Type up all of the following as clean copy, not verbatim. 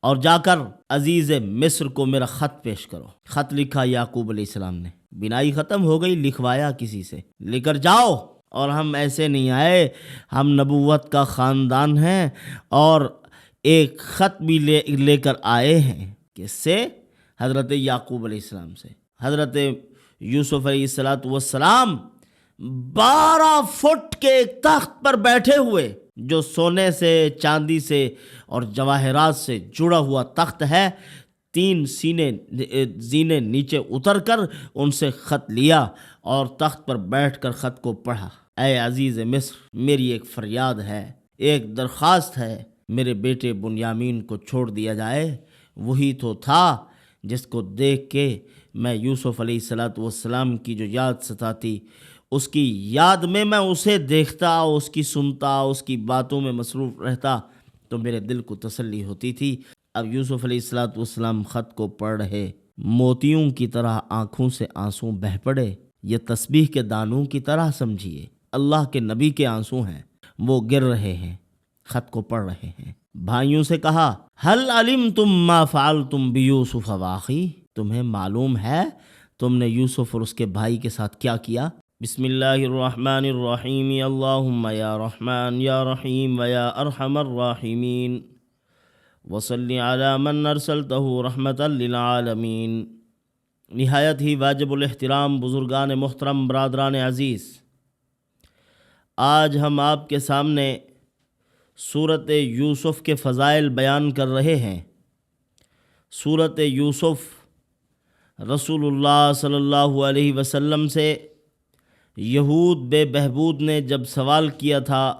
اور جا کر عزیز مصر کو میرا خط پیش کرو۔ خط لکھا یعقوب علیہ السلام نے، بینائی ختم ہو گئی، لکھوایا کسی سے، لے کر جاؤ۔ اور ہم ایسے نہیں آئے، ہم نبوت کا خاندان ہیں، اور ایک خط بھی لے کر آئے ہیں، کس سے؟ حضرت یعقوب علیہ السلام سے۔ حضرت یوسف علیہ السلام 12 فٹ کے ایک تخت پر بیٹھے ہوئے، جو سونے سے، چاندی سے اور جواہرات سے جڑا ہوا تخت ہے، 3 زینے نیچے اتر کر ان سے خط لیا اور تخت پر بیٹھ کر خط کو پڑھا۔ اے عزیز مصر، میری ایک فریاد ہے، ایک درخواست ہے، میرے بیٹے بنیامین کو چھوڑ دیا جائے۔ وہی تو تھا جس کو دیکھ کے میں یوسف علیہ السلام کی جو یاد ستاتی، اس کی یاد میں اسے دیکھتا، اس کی سنتا، اس کی باتوں میں مصروف رہتا تو میرے دل کو تسلی ہوتی تھی۔ اب یوسف علیہ السلام خط کو پڑھ رہے، موتیوں کی طرح آنکھوں سے آنسو بہہ پڑے۔ یہ تسبیح کے دانوں کی طرح سمجھیے، اللہ کے نبی کے آنسو ہیں، وہ گر رہے ہیں، خط کو پڑھ رہے ہیں۔ بھائیوں سے کہا، ہل علمتم ما فعلتم بیوسف واخی، تمہیں معلوم ہے تم نے یوسف اور اس کے بھائی کے ساتھ کیا کیا؟ بسم اللہ الرحمن الرحیم، اللہم یا رحمان یا رحیم ویا ارحم الراحمین وصلی علی من ارسلتہ رحمتا للعالمین۔ نہایت ہی واجب الاحترام بزرگان محترم، برادران عزیز، آج ہم آپ کے سامنے سورۃ یوسف کے فضائل بیان کر رہے ہیں۔ سورۃ یوسف رسول اللہ صلی اللہ علیہ وسلم سے یہود بے بہبود نے جب سوال کیا تھا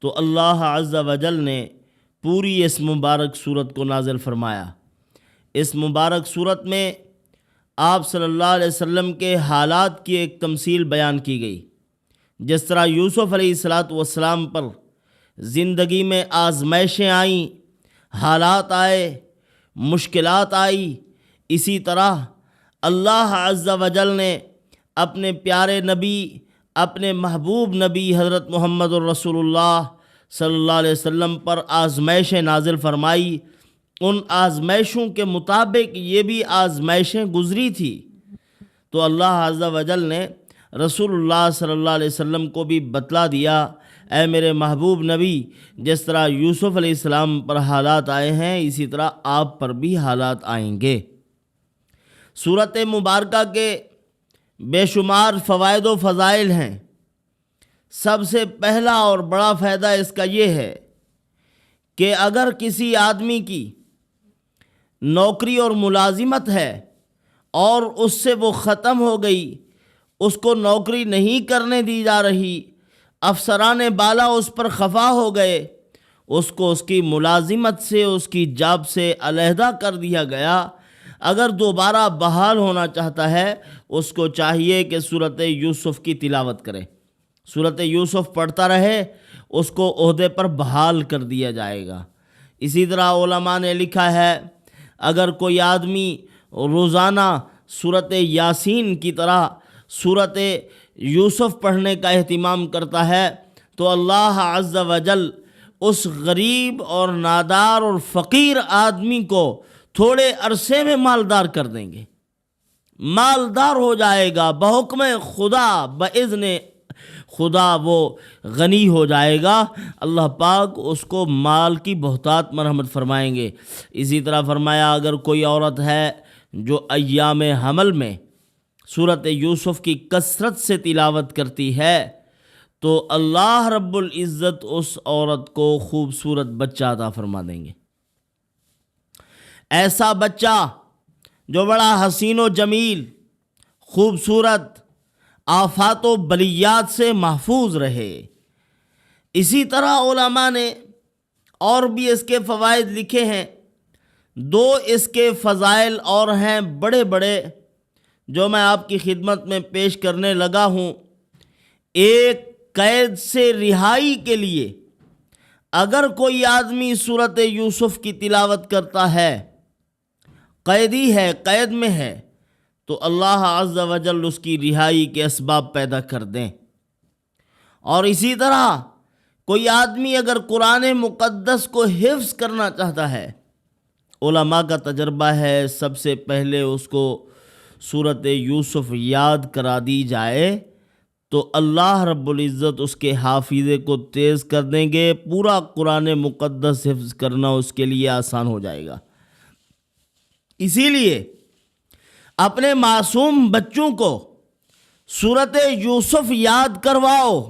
تو اللہ عز و جل نے پوری اس مبارک سورت کو نازل فرمایا۔ اس مبارک سورت میں آپ صلی اللہ علیہ وسلم کے حالات کی ایک تمثیل بیان کی گئی۔ جس طرح یوسف علیہ السلام پر زندگی میں آزمائشیں آئیں، حالات آئے، مشکلات آئی، اسی طرح اللہ عز و جل نے اپنے پیارے نبی، اپنے محبوب نبی حضرت محمد الرسول اللہ صلی اللہ علیہ وسلم پر آزمائشیں نازل فرمائی۔ ان آزمائشوں کے مطابق یہ بھی آزمائشیں گزری تھی، تو اللہ عز و جل نے رسول اللہ صلی اللہ علیہ وسلم کو بھی بتلا دیا، اے میرے محبوب نبی، جس طرح یوسف علیہ السلام پر حالات آئے ہیں، اسی طرح آپ پر بھی حالات آئیں گے۔ سورۃ مبارکہ کے بے شمار فوائد و فضائل ہیں۔ سب سے پہلا اور بڑا فائدہ اس کا یہ ہے کہ اگر کسی آدمی کی نوکری اور ملازمت ہے اور اس سے وہ ختم ہو گئی، اس کو نوکری نہیں کرنے دی جا رہی، افسران بالا اس پر خفا ہو گئے، اس کو اس کی ملازمت سے، اس کی جاب سے علیحدہ کر دیا گیا، اگر دوبارہ بحال ہونا چاہتا ہے، اس کو چاہیے کہ سورۃ یوسف کی تلاوت کرے، سورۃ یوسف پڑھتا رہے، اس کو عہدے پر بحال کر دیا جائے گا۔ اسی طرح علماء نے لکھا ہے، اگر کوئی آدمی روزانہ سورۃ یاسین کی طرح سورۃ یوسف پڑھنے کا اہتمام کرتا ہے تو اللہ عز و جل اس غریب اور نادار اور فقیر آدمی کو تھوڑے عرصے میں مالدار کر دیں گے، مالدار ہو جائے گا، بحکم خدا، باذن خدا وہ غنی ہو جائے گا، اللہ پاک اس کو مال کی بہتات مرحمت فرمائیں گے۔ اسی طرح فرمایا، اگر کوئی عورت ہے جو ایام حمل میں سورۃ یوسف کی کثرت سے تلاوت کرتی ہے تو اللہ رب العزت اس عورت کو خوبصورت بچہ عطا فرما دیں گے۔ ایسا بچہ جو بڑا حسین و جمیل، خوبصورت، آفات و بلیات سے محفوظ رہے۔ اسی طرح علماء نے اور بھی اس کے فوائد لکھے ہیں۔ 2 اس کے فضائل اور ہیں بڑے بڑے، جو میں آپ کی خدمت میں پیش کرنے لگا ہوں۔ ایک، قید سے رہائی کے لیے اگر کوئی آدمی سورۃ یوسف کی تلاوت کرتا ہے، قیدی ہے، قید میں ہے، تو اللہ عز و جل اس کی رہائی کے اسباب پیدا کر دیں۔ اور اسی طرح کوئی آدمی اگر قرآن مقدس کو حفظ کرنا چاہتا ہے، علماء کا تجربہ ہے سب سے پہلے اس کو سورۃ یوسف یاد کرا دی جائے تو اللہ رب العزت اس کے حافظے کو تیز کر دیں گے، پورا قرآن مقدس حفظ کرنا اس کے لیے آسان ہو جائے گا۔ اسی لیے اپنے معصوم بچوں کو سورۃ یوسف یاد کرواؤ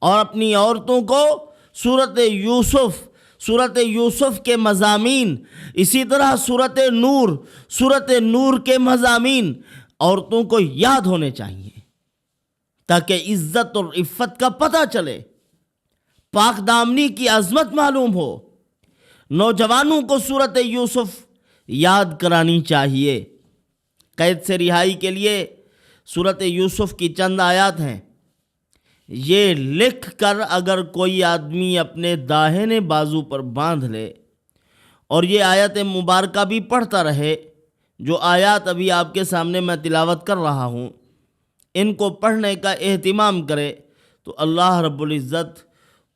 اور اپنی عورتوں کو سورۃ یوسف کے مضامین، اسی طرح سورۃ نور کے مضامین عورتوں کو یاد ہونے چاہیے تاکہ عزت اور عفت کا پتہ چلے، پاک دامنی کی عظمت معلوم ہو۔ نوجوانوں کو سورۃ یوسف یاد کرانی چاہیے۔ قید سے رہائی کے لیے سورۃ یوسف کی چند آیات ہیں، یہ لکھ کر اگر کوئی آدمی اپنے داہنے بازو پر باندھ لے اور یہ آیت مبارکہ بھی پڑھتا رہے، جو آیات ابھی آپ کے سامنے میں تلاوت کر رہا ہوں، ان کو پڑھنے کا اہتمام کرے تو اللہ رب العزت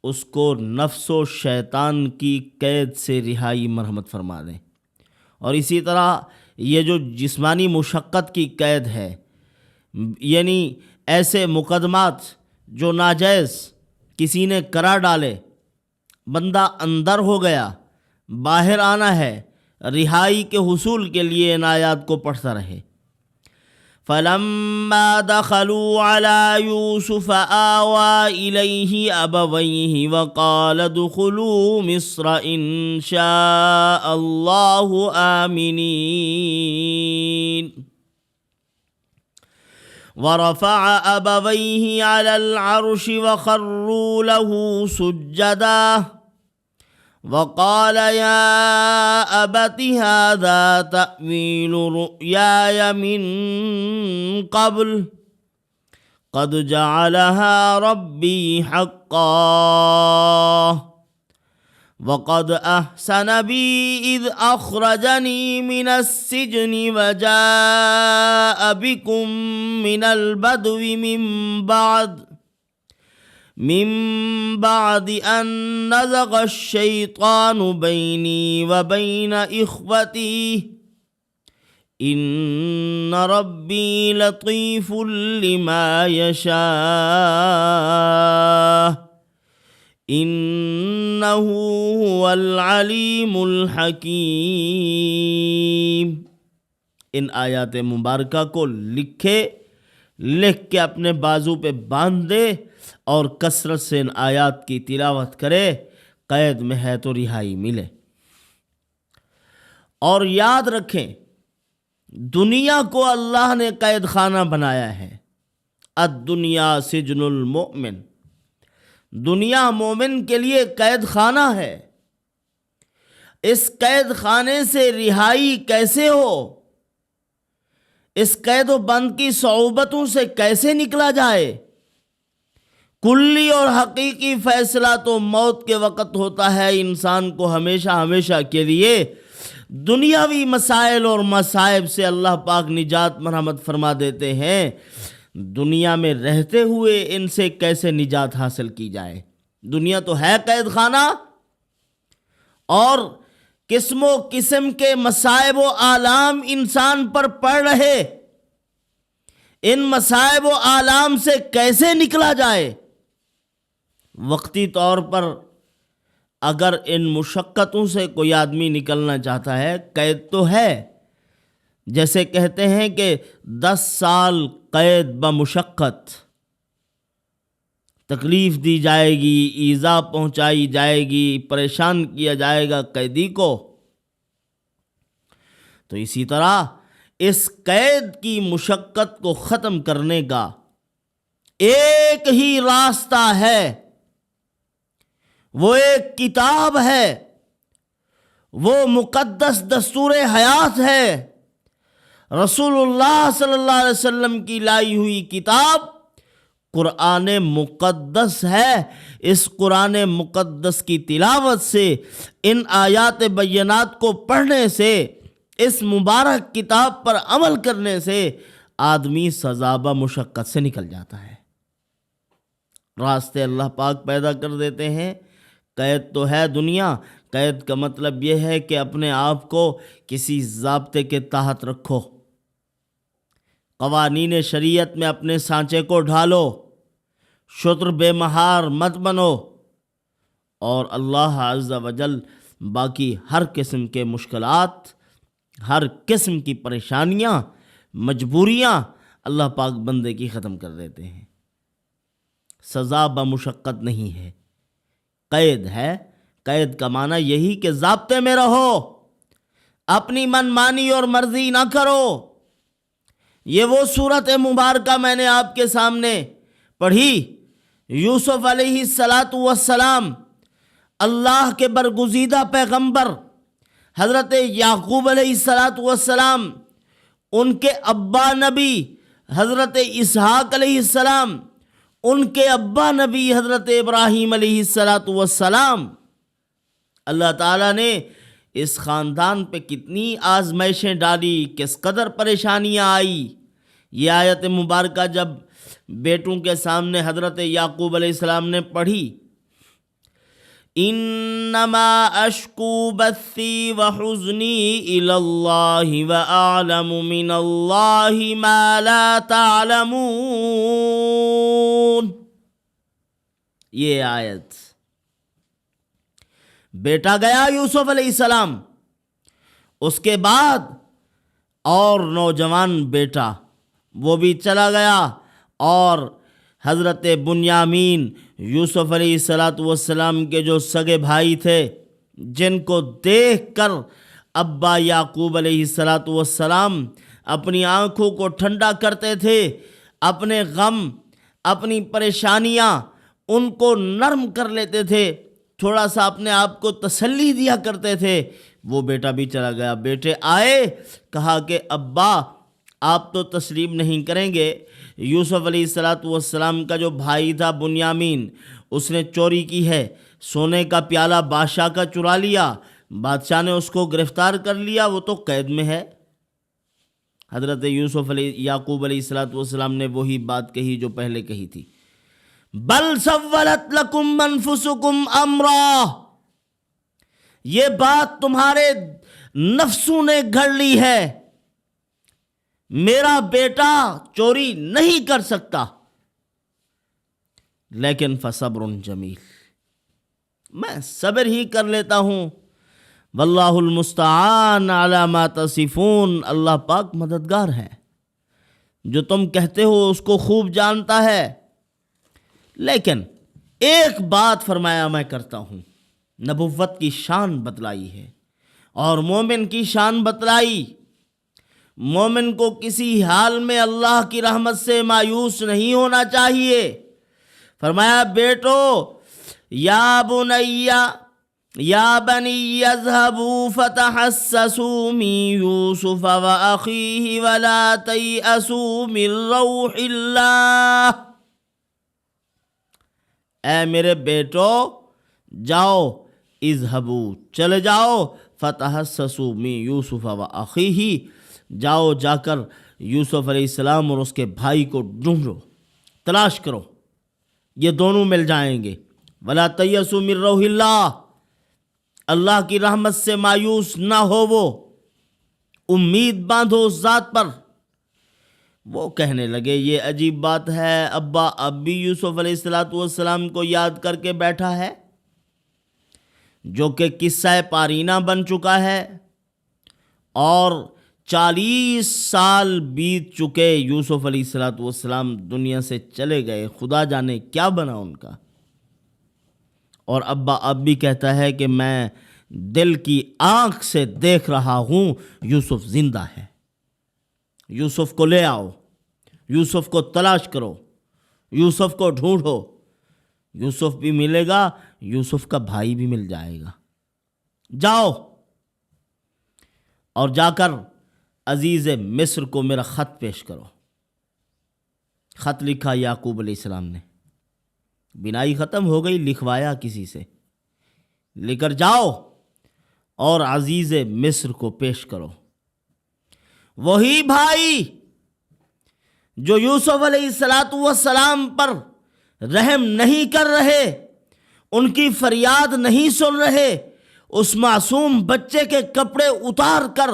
اس کو نفس و شیطان کی قید سے رہائی مرحمت فرما دیں۔ اور اسی طرح یہ جو جسمانی مشقت کی قید ہے، یعنی ایسے مقدمات جو ناجائز کسی نے کرا ڈالے، بندہ اندر ہو گیا، باہر آنا ہے، رہائی کے حصول کے لیے ان آیات کو پڑھتا رہے۔ فَلَمَّا دَخَلُوا عَلَى يُوسُفَ آوَى إِلَيْهِ أَبَوَيْهِ وَقَالَ ادْخُلُوا مِصْرَ إِن شَاءَ اللَّهُ آمِنِينَ وَرَفَعَ أَبَوَيْهِ عَلَى الْعَرْشِ وَخَرُّوا لَهُ سُجَّدًا وقال يا أبت هذا تأويل رؤياي من قبل قد جعلها ربي حقا وقد أحسن بي إذ أخرجني من السجن وجاء بكم من البدو من بعد أن نزغ الشيطان بيني وبين إخوتي إن ربي لطيف لما يشاء إنه هو العليم الحكيم۔ ان آیات مبارکہ کو لکھ کے اپنے بازو پہ باندھ دے اور کثرت سے ان آیات کی تلاوت کرے، قید میں ہے تو رہائی ملے۔ اور یاد رکھیں، دنیا کو اللہ نے قید خانہ بنایا ہے۔ الدنیا سجن المؤمن، دنیا مومن کے لیے قید خانہ ہے۔ اس قید خانے سے رہائی کیسے ہو؟ اس قید و بند کی صعوبتوں سے کیسے نکلا جائے؟ کلی اور حقیقی فیصلہ تو موت کے وقت ہوتا ہے۔ انسان کو ہمیشہ کے لیے دنیاوی مسائل اور مصائب سے اللہ پاک نجات مرحمت فرما دیتے ہیں۔ دنیا میں رہتے ہوئے ان سے کیسے نجات حاصل کی جائے؟ دنیا تو ہے قید خانہ، اور قسم و قسم کے مصائب و آلام انسان پر پڑ رہے، ان مصائب و آلام سے کیسے نکلا جائے؟ وقتی طور پر اگر ان مشقتوں سے کوئی آدمی نکلنا چاہتا ہے، قید تو ہے، جیسے کہتے ہیں کہ 10 سال قید بمشقت، تکلیف دی جائے گی، ایذا پہنچائی جائے گی، پریشان کیا جائے گا قیدی کو، تو اسی طرح اس قید کی مشقت کو ختم کرنے کا ایک ہی راستہ ہے، وہ ایک کتاب ہے، وہ مقدس دستور حیات ہے، رسول اللہ صلی اللہ علیہ وسلم کی لائی ہوئی کتاب قرآن مقدس ہے۔ اس قرآن مقدس کی تلاوت سے، ان آیات بینات کو پڑھنے سے، اس مبارک کتاب پر عمل کرنے سے آدمی سزابہ مشقت سے نکل جاتا ہے۔ راستے اللہ پاک پیدا کر دیتے ہیں۔ قید تو ہے دنیا، قید کا مطلب یہ ہے کہ اپنے آپ کو کسی ضابطے کے تحت رکھو، قوانین شریعت میں اپنے سانچے کو ڈھالو، شتر بے مہار مت بنو، اور اللہ عز و جل باقی ہر قسم کے مشکلات، ہر قسم کی پریشانیاں، مجبوریاں اللہ پاک بندے کی ختم کر دیتے ہیں۔ سزا بمشقت نہیں ہے، قید ہے۔ قید کا معنی یہی کہ ضابطے میں رہو، اپنی من مانی اور مرضی نہ کرو۔ یہ وہ صورت مبارکہ میں نے آپ کے سامنے پڑھی، یوسف علیہ السلام، اللہ کے برگزیدہ پیغمبر حضرت یعقوب علیہ السلام، ان کے ابا نبی حضرت اسحاق علیہ السلام، ان کے ابا نبی حضرت ابراہیم علیہ السلام۔ اللہ تعالیٰ نے اس خاندان پہ کتنی آزمائشیں ڈالی، کس قدر پریشانیاں آئی۔ یہ آیت مبارکہ جب بیٹوں کے سامنے حضرت یعقوب علیہ السلام نے پڑھی، انما اشکو بثی وحزنی الی اللہ واعلم من اللہ ما لا تعلمون، یہ آیت، بیٹا گیا یوسف علیہ السلام، اس کے بعد اور نوجوان بیٹا وہ بھی چلا گیا، اور حضرت بنیامین یوسف علیہ السلام کے جو سگے بھائی تھے، جن کو دیکھ کر ابا یعقوب علیہ السلام اپنی آنکھوں کو ٹھنڈا کرتے تھے، اپنے غم، اپنی پریشانیاں ان کو نرم کر لیتے تھے، تھوڑا سا اپنے آپ کو تسلی دیا کرتے تھے، وہ بیٹا بھی چلا گیا۔ بیٹے آئے، کہا کہ ابا آپ تو تسلیم نہیں کریں گے، یوسف علیہ السلام کا جو بھائی تھا بنیامین، اس نے چوری کی ہے، سونے کا پیالہ بادشاہ کا چرا لیا، بادشاہ نے اس کو گرفتار کر لیا، وہ تو قید میں ہے۔ حضرت یعقوب علیہ السلام نے وہی بات کہی جو پہلے کہی تھی، بل سولت لکم انفسکم امرا، یہ بات تمہارے نفسوں نے گھڑ لی ہے، میرا بیٹا چوری نہیں کر سکتا، لیکن فصبر جمیل، میں صبر ہی کر لیتا ہوں، واللہ المستعان علی ما تصفون، اللہ پاک مددگار ہے، جو تم کہتے ہو اس کو خوب جانتا ہے۔ لیکن ایک بات فرمایا میں کرتا ہوں، نبوت کی شان بتلائی ہے اور مومن کی شان بتلائی۔ مومن کو کسی حال میں اللہ کی رحمت سے مایوس نہیں ہونا چاہیے۔ فرمایا بیٹو، یا بنی اذهبوا فتحسسوا من یوسف واخیہ ولا تیأسوا من روح اللہ، اے میرے بیٹو جاؤ، اذهبوا چلے جاؤ، فتحسسوا من یوسف واخیہ، جاؤ جا کر یوسف علیہ السلام اور اس کے بھائی کو ڈھونڈو، تلاش کرو، یہ دونوں مل جائیں گے۔ ولا تیأسوا من روح اللہ، اللہ کی رحمت سے مایوس نہ ہو، وہ امید باندھو اس ذات پر۔ وہ کہنے لگے یہ عجیب بات ہے، ابا اب بھی یوسف علیہ السلام کو یاد کر کے بیٹھا ہے، جو کہ قصہ پارینہ بن چکا ہے، اور 40 سال بیت چکے، یوسف علیہ السلام دنیا سے چلے گئے، خدا جانے کیا بنا ان کا، اور ابا اب بھی کہتا ہے کہ میں دل کی آنکھ سے دیکھ رہا ہوں یوسف زندہ ہے، یوسف کو لے آؤ، یوسف کو تلاش کرو، یوسف کو ڈھونڈو، یوسف بھی ملے گا، یوسف کا بھائی بھی مل جائے گا، جاؤ اور جا کر عزیز مصر کو میرا خط پیش کرو۔ خط لکھا یعقوب علیہ السلام نے، بنائی ختم ہو گئی، لکھوایا کسی سے، لے کر جاؤ اور عزیز مصر کو پیش کرو۔ وہی بھائی جو یوسف علیہ السلام پر رحم نہیں کر رہے، ان کی فریاد نہیں سن رہے، اس معصوم بچے کے کپڑے اتار کر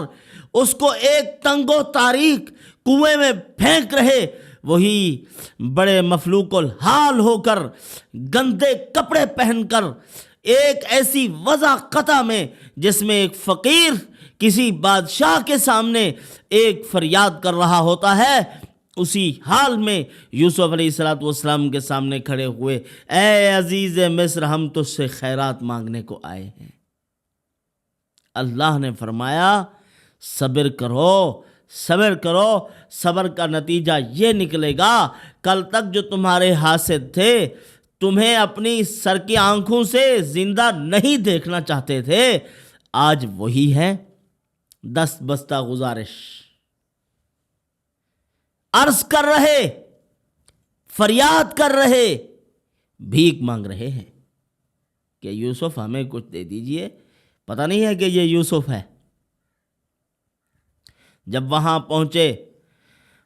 اس کو ایک تنگ و تاریک کنویں میں پھینک رہے، وہی بڑے مفلوق الحال ہو کر، گندے کپڑے پہن کر، ایک ایسی وضع قطع میں جس میں ایک فقیر کسی بادشاہ کے سامنے ایک فریاد کر رہا ہوتا ہے، اسی حال میں یوسف علیہ السلام کے سامنے کھڑے ہوئے، اے عزیز مصر، ہم تجھ سے خیرات مانگنے کو آئے ہیں۔ اللہ نے فرمایا صبر کرو، صبر کرو، صبر کا نتیجہ یہ نکلے گا، کل تک جو تمہارے حاسد تھے تمہیں اپنی سر کی آنکھوں سے زندہ نہیں دیکھنا چاہتے تھے، آج وہی ہے۔ دست بستہ گزارش عرض کر رہے، فریاد کر رہے، بھیک مانگ رہے ہیں کہ یوسف ہمیں کچھ دے دیجئے، پتہ نہیں ہے کہ یہ یوسف ہے۔ جب وہاں پہنچے،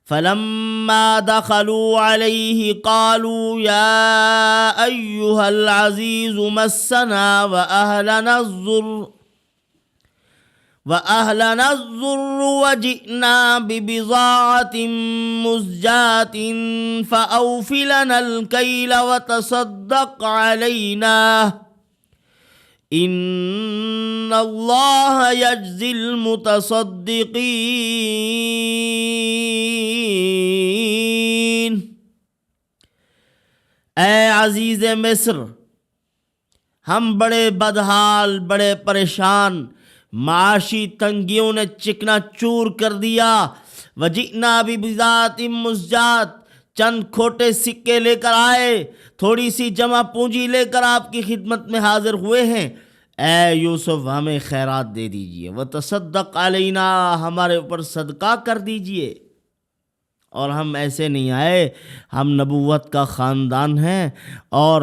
فَلَمَّا دَخَلُوا عَلَيْهِ قَالُوا يَا أَيُّهَا الْعَزِيزُ مَسَّنَا وَأَهْلَنَا الضُّرُّ وَجِئْنَا بِبِضَاعَةٍ مُزْجَاةٍ فَأَوْفِ لَنَا الْكَيْلَ وَتَصَدَّقْ عَلَيْنَا ان اللہ یجزی المتصدقین۔ اے عزیز مصر، ہم بڑے بدحال، بڑے پریشان، معاشی تنگیوں نے چکنا چور کر دیا۔ وجئنا ببضاعۃ مزجات، چند کھوٹے سکے لے کر آئے، تھوڑی سی جمع پونجی لے کر آپ کی خدمت میں حاضر ہوئے ہیں، اے یوسف ہمیں خیرات دے دیجئے، وتصدق علینا، ہمارے اوپر صدقہ کر دیجئے۔ اور ہم ایسے نہیں آئے، ہم نبوت کا خاندان ہیں اور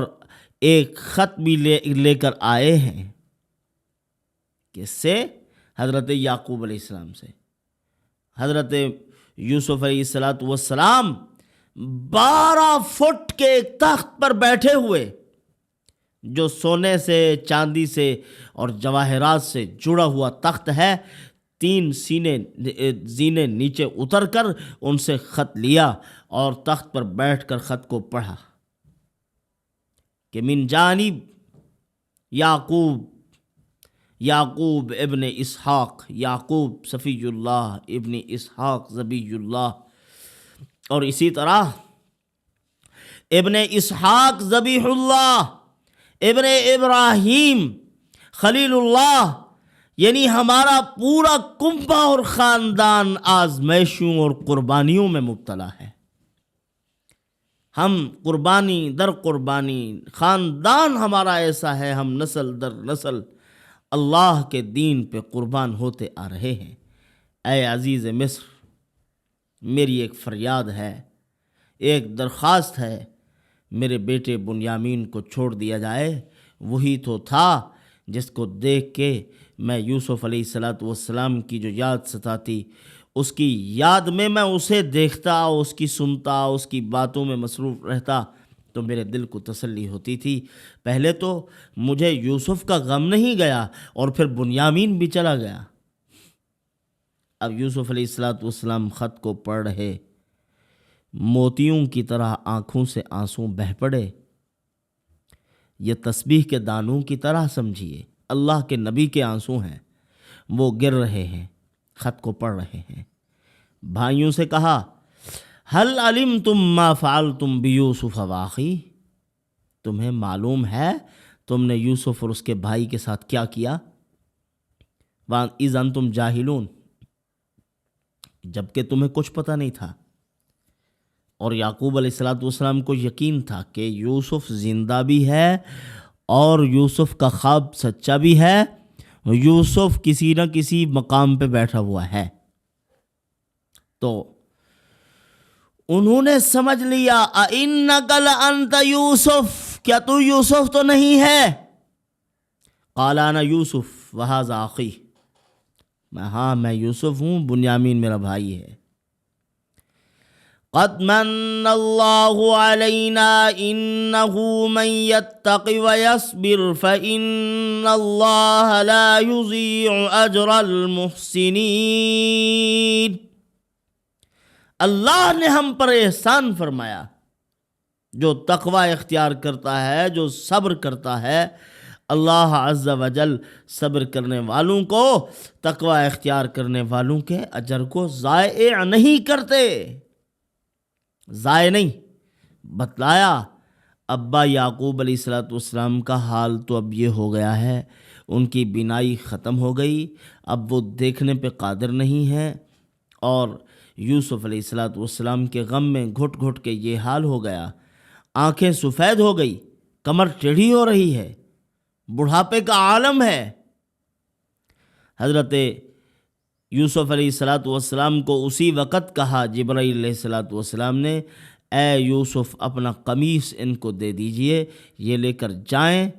ایک خط بھی لے کر آئے ہیں۔ کس سے؟ حضرت یعقوب علیہ السلام سے۔ حضرت یوسف علیہ السلام 12 فٹ کے ایک تخت پر بیٹھے ہوئے، جو سونے سے، چاندی سے اور جواہرات سے جڑا ہوا تخت ہے، 3 زینے نیچے اتر کر ان سے خط لیا اور تخت پر بیٹھ کر خط کو پڑھا کہ من جانب یعقوب ابن اسحاق، یعقوب صفی اللہ ابن اسحاق ذبی اللہ، اور اسی طرح ابن اسحاق ذبیح اللہ، ابن ابراہیم خلیل اللہ، یعنی ہمارا پورا کنبہ اور خاندان آزمائشوں اور قربانیوں میں مبتلا ہے۔ ہم قربانی در قربانی، خاندان ہمارا ایسا ہے، ہم نسل در نسل اللہ کے دین پہ قربان ہوتے آ رہے ہیں۔ اے عزیز مصر، میری ایک فریاد ہے، ایک درخواست ہے، میرے بیٹے بنیامین کو چھوڑ دیا جائے۔ وہی تو تھا جس کو دیکھ کے میں یوسف علیہ السلام کی جو یاد ستاتی، اس کی یاد میں اسے دیکھتا، اس کی سنتا، اس کی باتوں میں مصروف رہتا تو میرے دل کو تسلی ہوتی تھی۔ پہلے تو مجھے یوسف کا غم نہیں گیا اور پھر بنیامین بھی چلا گیا۔ اب یوسف علیہ السلام خط کو پڑھ رہے، موتیوں کی طرح آنکھوں سے آنسو بہہ پڑے۔ یہ تسبیح کے دانوں کی طرح سمجھیے، اللہ کے نبی کے آنسو ہیں، وہ گر رہے ہیں، خط کو پڑھ رہے ہیں۔ بھائیوں سے کہا، هل علمتم ما فعلتم بیوسف واخی، تمہیں معلوم ہے تم نے یوسف اور اس کے بھائی کے ساتھ کیا کیا؟ وَإِذْ أَنْتُمْ جَاهِلُونَ، جبکہ تمہیں کچھ پتہ نہیں تھا۔ اور یعقوب علیہ السلام کو یقین تھا کہ یوسف زندہ بھی ہے اور یوسف کا خواب سچا بھی ہے، یوسف کسی نہ کسی مقام پہ بیٹھا ہوا ہے۔ تو انہوں نے سمجھ لیا، اِنَّكَ لَأَنْتَ یوسف، کیا تو یوسف تو نہیں ہے؟ قَالَ أَنَا یوسف وَهَذَا أَخِی، ہاں میں یوسف ہوں، بنیامین میرا بھائی ہے۔ قد من اللہ علینا انہ من یتق ویصبر فإن اللہ لا یضیع اجر المحسنین۔ اللہ نے ہم پر احسان فرمایا، جو تقوی اختیار کرتا ہے، جو صبر کرتا ہے، اللہ عز و جل صبر کرنے والوں کو، تقوی اختیار کرنے والوں کے اجر کو ضائع نہیں کرتے، ضائع نہیں۔ بتلایا ابا یعقوب علیہ السلام کا حال تو اب یہ ہو گیا ہے، ان کی بینائی ختم ہو گئی، اب وہ دیکھنے پہ قادر نہیں ہیں، اور یوسف علیہ السلام کے غم میں گھٹ گھٹ کے یہ حال ہو گیا، آنکھیں سفید ہو گئی، کمر ٹیڑھی ہو رہی ہے، بڑھاپے کا عالم ہے۔ حضرت یوسف علیہ السلام کو اسی وقت کہا جبرائیل علیہ السلام نے، اے یوسف اپنا قمیص ان کو دے دیجئے، یہ لے کر جائیں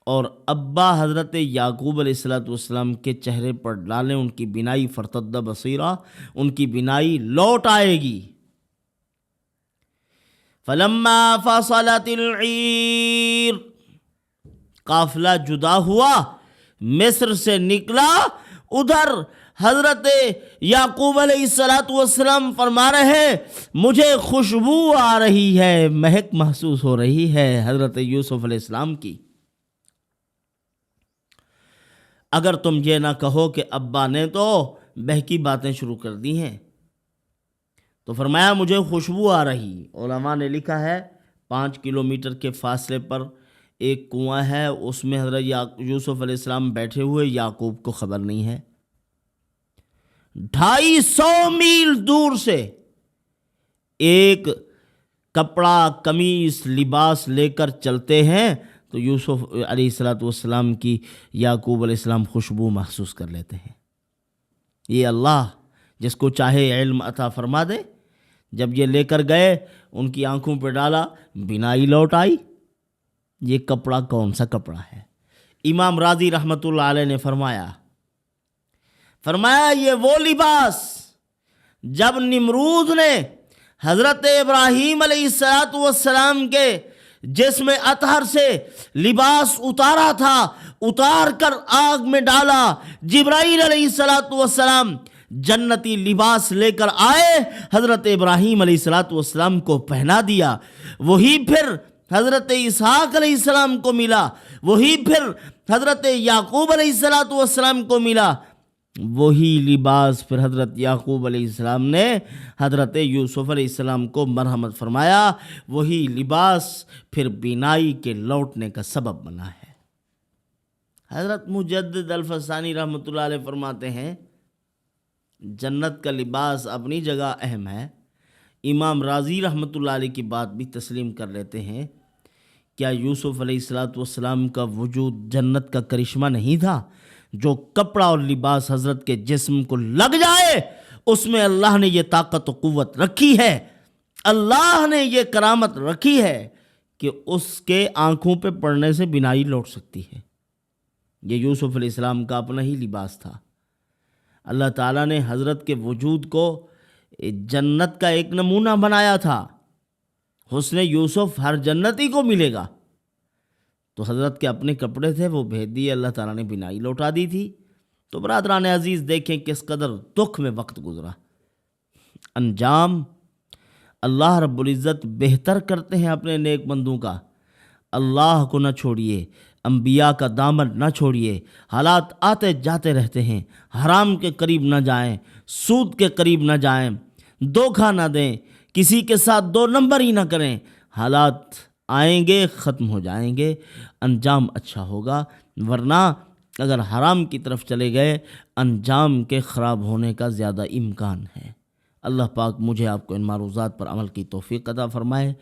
اور ابا حضرت یعقوب علیہ السلام کے چہرے پر ڈالیں، ان کی بینائی فرتد بصیرہ، ان کی بینائی لوٹ آئے گی۔ فلما فصلت العیر، قافلہ جدا ہوا، مصر سے نکلا، ادھر حضرت یعقوب علیہ السلام فرما رہے ہیں مجھے خوشبو آ رہی ہے، مہک محسوس ہو رہی ہے حضرت یوسف علیہ السلام کی۔ اگر تم یہ نہ کہو کہ ابا نے تو بہکی باتیں شروع کر دی ہیں، تو فرمایا مجھے خوشبو آ رہی۔ علماء نے لکھا ہے 5 کلومیٹر کے فاصلے پر ایک کنواں ہے، اس میں حضرت یوسف علیہ السلام بیٹھے ہوئے، یعقوب کو خبر نہیں ہے۔ 250 میل دور سے ایک کپڑا، قمیص، لباس لے کر چلتے ہیں تو یوسف علیہ السلام کی یعقوب علیہ السلام خوشبو محسوس کر لیتے ہیں۔ یہ اللہ جس کو چاہے علم عطا فرما دے۔ جب یہ لے کر گئے، ان کی آنکھوں پہ ڈالا، بینائی لوٹ آئی۔ یہ کپڑا کون سا کپڑا ہے؟ امام راضی رحمۃ اللہ علیہ نے فرمایا یہ وہ لباس جب نمرود نے حضرت ابراہیم علیہ السلام کے جسم اطہر سے لباس اتارا تھا، اتار کر آگ میں ڈالا، جبرائیل علیہ السلام جنتی لباس لے کر آئے، حضرت ابراہیم علیہ السلام کو پہنا دیا، وہی پھر حضرت اسحاق علیہ السلام کو ملا، وہی پھر حضرت یعقوب علیہ السلام کو ملا، وہی لباس پھر حضرت یعقوب علیہ السلام نے حضرت یوسف علیہ السلام کو مرحمت فرمایا، وہی لباس پھر بینائی کے لوٹنے کا سبب بنا ہے۔ حضرت مجدد الفسانی رحمۃ اللہ علیہ فرماتے ہیں جنت کا لباس اپنی جگہ اہم ہے۔ امام راضی رحمۃ اللہ علیہ کی بات بھی تسلیم کر لیتے ہیں، کیا یوسف علیہ السلام کا وجود جنت کا کرشمہ نہیں تھا؟ جو کپڑا اور لباس حضرت کے جسم کو لگ جائے، اس میں اللہ نے یہ طاقت و قوت رکھی ہے، اللہ نے یہ کرامت رکھی ہے کہ اس کے آنکھوں پہ پڑنے سے بینائی لوٹ سکتی ہے۔ یہ یوسف علیہ السلام کا اپنا ہی لباس تھا۔ اللہ تعالیٰ نے حضرت کے وجود کو جنت کا ایک نمونہ بنایا تھا۔ حسن یوسف ہر جنتی کو ملے گا، تو حضرت کے اپنے کپڑے تھے، وہ بھیج دیے، اللہ تعالیٰ نے بینائی لوٹا دی تھی۔ تو برادران عزیز دیکھیں کس قدر دکھ میں وقت گزرا۔ انجام اللہ رب العزت بہتر کرتے ہیں اپنے نیک بندوں کا۔ اللہ کو نہ چھوڑیے، انبیاء کا دامن نہ چھوڑیے۔ حالات آتے جاتے رہتے ہیں، حرام کے قریب نہ جائیں، سود کے قریب نہ جائیں، دھوکہ نہ دیں، کسی کے ساتھ 2 نمبر ہی نہ کریں۔ حالات آئیں گے، ختم ہو جائیں گے، انجام اچھا ہوگا، ورنہ اگر حرام کی طرف چلے گئے انجام کے خراب ہونے کا زیادہ امکان ہے۔ اللہ پاک مجھے آپ کو ان معروضات پر عمل کی توفیق عطا فرمائے۔